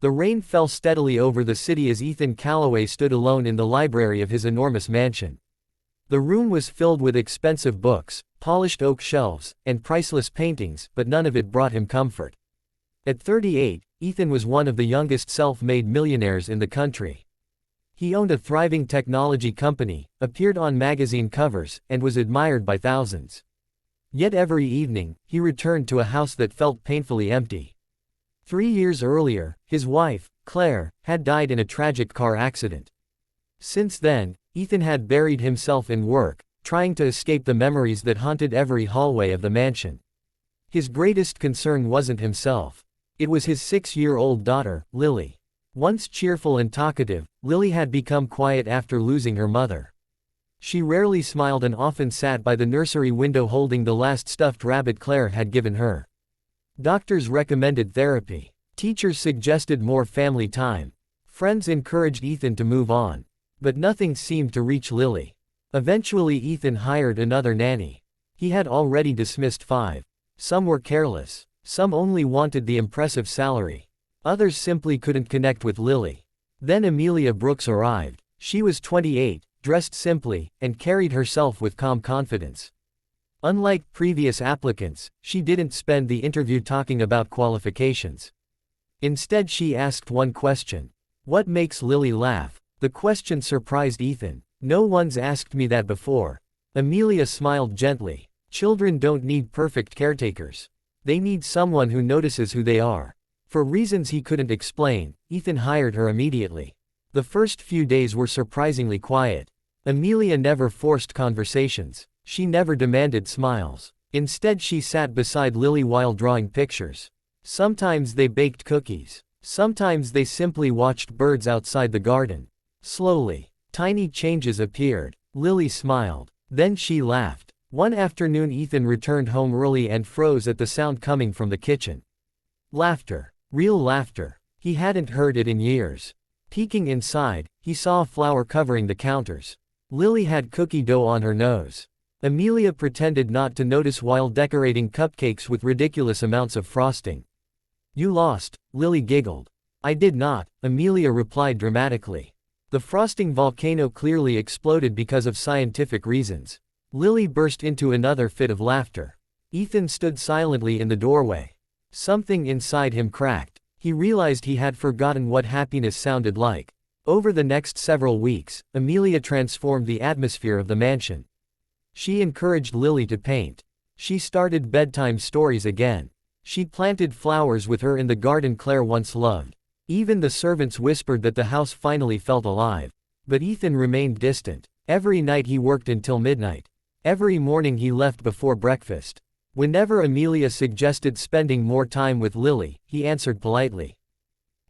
The rain fell steadily over the city as Ethan Calloway stood alone in the library of his enormous mansion. The room was filled with expensive books, polished oak shelves, and priceless paintings, but none of it brought him comfort. At 38, Ethan was one of the youngest self-made millionaires in the country. He owned a thriving technology company, appeared on magazine covers, and was admired by thousands. Yet every evening, he returned to a house that felt painfully empty. 3 years earlier, his wife, Claire, had died in a tragic car accident. Since then, Ethan had buried himself in work, trying to escape the memories that haunted every hallway of the mansion. His greatest concern wasn't himself. It was his 6-year-old daughter, Lily. Once cheerful and talkative, Lily had become quiet after losing her mother. She rarely smiled and often sat by the nursery window holding the last stuffed rabbit Claire had given her. Doctors recommended therapy. Teachers suggested more family time. Friends encouraged Ethan to move on. But nothing seemed to reach Lily. Eventually Ethan hired another nanny. He had already dismissed 5. Some were careless. Some only wanted the impressive salary. Others simply couldn't connect with Lily. Then Amelia Brooks arrived. She was 28, dressed simply, and carried herself with calm confidence. Unlike previous applicants, she didn't spend the interview talking about qualifications. Instead she asked one question. What makes Lily laugh? The question surprised Ethan. No one's asked me that before. Amelia smiled gently. Children don't need perfect caretakers. They need someone who notices who they are. For reasons he couldn't explain, Ethan hired her immediately. The first few days were surprisingly quiet. Amelia never forced conversations. She never demanded smiles. Instead she sat beside Lily while drawing pictures. Sometimes they baked cookies. Sometimes they simply watched birds outside the garden. Slowly, tiny changes appeared. Lily smiled. Then she laughed. One afternoon Ethan returned home early and froze at the sound coming from the kitchen. Laughter. Real laughter. He hadn't heard it in years. Peeking inside, he saw a flower covering the counters. Lily had cookie dough on her nose. Amelia pretended not to notice while decorating cupcakes with ridiculous amounts of frosting. You lost, Lily giggled. I did not, Amelia replied dramatically. The frosting volcano clearly exploded because of scientific reasons. Lily burst into another fit of laughter. Ethan stood silently in the doorway. Something inside him cracked. He realized he had forgotten what happiness sounded like. Over the next several weeks, Amelia transformed the atmosphere of the mansion. She encouraged Lily to paint. She started bedtime stories again. She planted flowers with her in the garden Claire once loved. Even the servants whispered that the house finally felt alive. But Ethan remained distant. Every night he worked until midnight. Every morning he left before breakfast. Whenever Amelia suggested spending more time with Lily, he answered politely.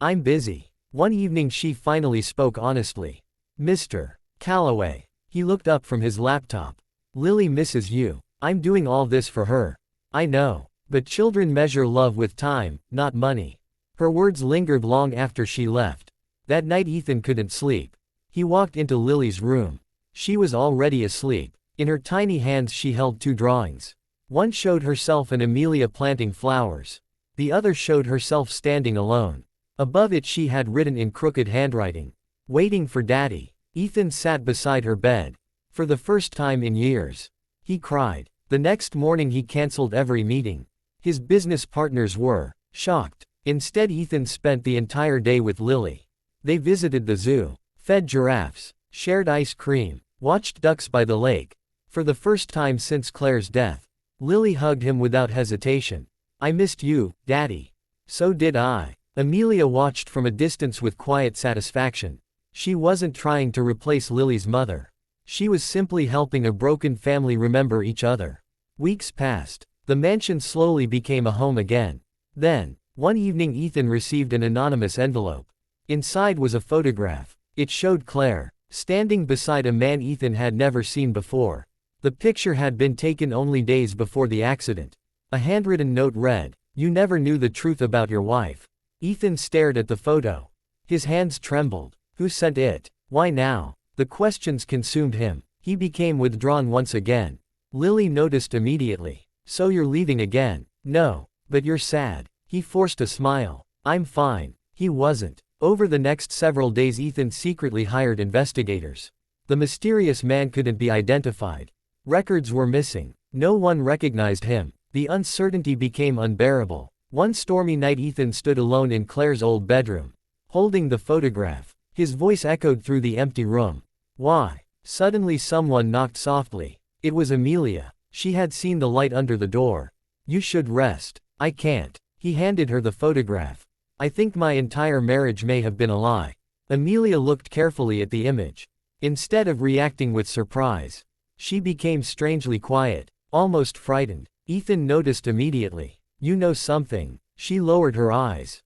I'm busy. One evening she finally spoke honestly. Mr. Calloway. He looked up from his laptop. Lily misses you. I'm doing all this for her. I know. But children measure love with time, not money. Her words lingered long after she left. That night Ethan couldn't sleep. He walked into Lily's room. She was already asleep. In her tiny hands she held 2 drawings. One showed herself and Amelia planting flowers. The other showed herself standing alone. Above it she had written in crooked handwriting, "Waiting for Daddy." Ethan sat beside her bed. For the first time in years. He cried. The next morning he canceled every meeting. His business partners were shocked. Instead Ethan spent the entire day with Lily. They visited the zoo, fed giraffes, shared ice cream, watched ducks by the lake. For the first time since Claire's death, Lily hugged him without hesitation. I missed you, Daddy. So did I. Amelia watched from a distance with quiet satisfaction. She wasn't trying to replace Lily's mother. She was simply helping a broken family remember each other. Weeks passed. The mansion slowly became a home again. Then, one evening Ethan received an anonymous envelope. Inside was a photograph. It showed Claire, standing beside a man Ethan had never seen before. The picture had been taken only days before the accident. A handwritten note read, "You never knew the truth about your wife." Ethan stared at the photo. His hands trembled. Who sent it? Why now? The questions consumed him. He became withdrawn once again. Lily noticed immediately. So you're leaving again? No. But you're sad. He forced a smile. I'm fine. He wasn't. Over the next several days Ethan secretly hired investigators. The mysterious man couldn't be identified. Records were missing. No one recognized him. The uncertainty became unbearable. One stormy night Ethan stood alone in Claire's old bedroom, holding the photograph. His voice echoed through the empty room. Why? Suddenly someone knocked softly. It was Amelia. She had seen the light under the door. You should rest. I can't. He handed her the photograph. I think my entire marriage may have been a lie. Amelia looked carefully at the image. Instead of reacting with surprise, she became strangely quiet, almost frightened. Ethan noticed immediately. You know something. She lowered her eyes.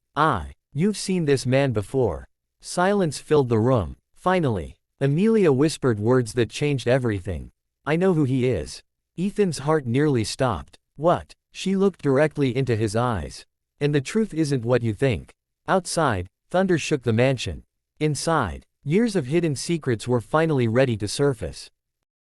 You've seen this man before. Silence filled the room. Finally, Amelia whispered words that changed everything. I know who he is. Ethan's heart nearly stopped. What? She looked directly into his eyes. And the truth isn't what you think. Outside, thunder shook the mansion. Inside, years of hidden secrets were finally ready to surface.